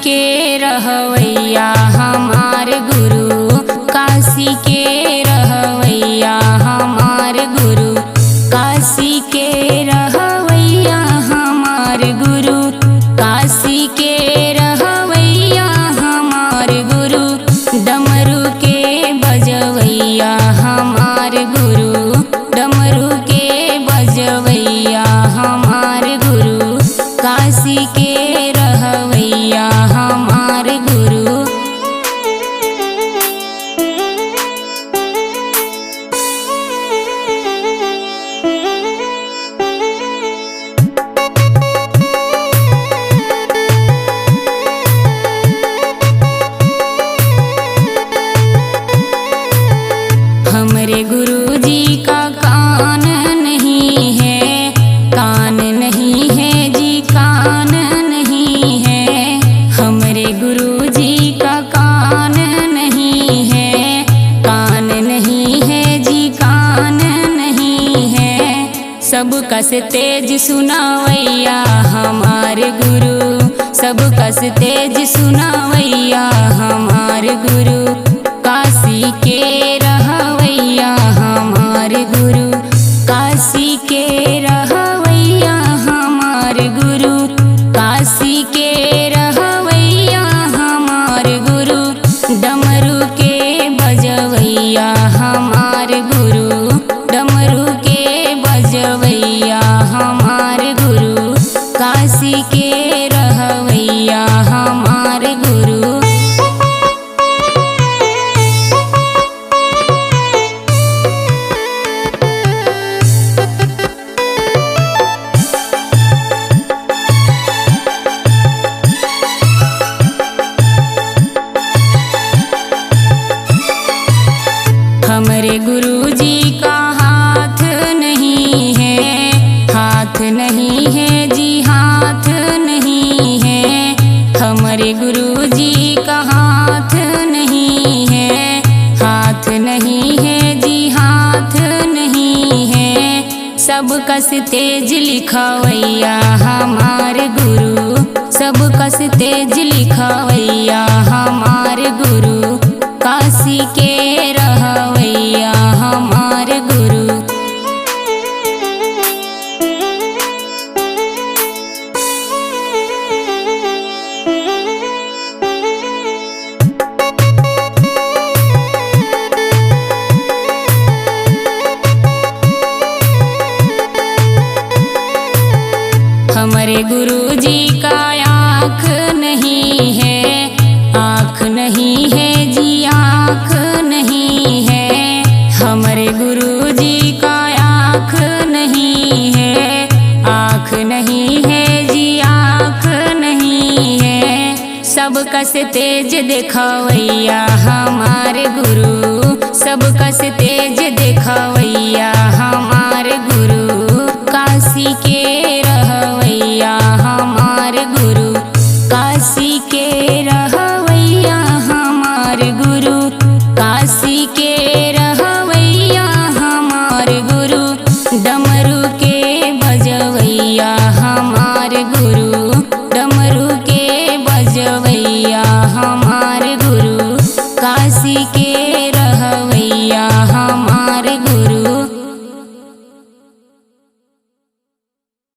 के रहवैया हमार गुरु, काशी के रहवैया हमार गुरु, काशी के रहवैया हमार गुरु, काशी के रहवैया हमार गुरु, डमरू के बजवैया हमार गुरु, डमरू के बजवैया हमार गुरु, काशी के रहवैया हमार गुरु। हमरे गुरु जी का कान नहीं है, कान नहीं है जी, कान नहीं है। हमरे गुरु जी का कान नहीं है, कान नहीं है जी, कान नहीं है। सब कस तेज सुनावैया हमार गुरु, सब कस तेज सुनावैया हमार गुरु, काशी के रहवैया हमार गुरु, काशी के रहवैया हमार गुरु, काशी के रहवैया हमार गुरु, डमरू के बजवैया हमार गुरु, डमरू के बजवैया हमार गुरु, काशी के रहवैया हमार गुरु। हमरे गुरु जी का हाथ नहीं है, हाथ नहीं है जी, हाथ नहीं है। हमरे गुरु जी का हाथ नहीं है, हाथ नहीं है जी, हाथ नहीं है। सब कस तेज लिखवैया हमार गुरु, सब कस तेज लिखवैया हमार गुरु, काशी के रहवैया हमार गुरु। हमरे गुरु जी का आँख नहीं है, आँख नहीं है जी, आँख नहीं है। हमरे गुरु जी का आँख नहीं है, आँख नहीं है जी, आँख नहीं है। सब कस तेज देखवैया हमारे गुरु, सब कस तेज देखवैया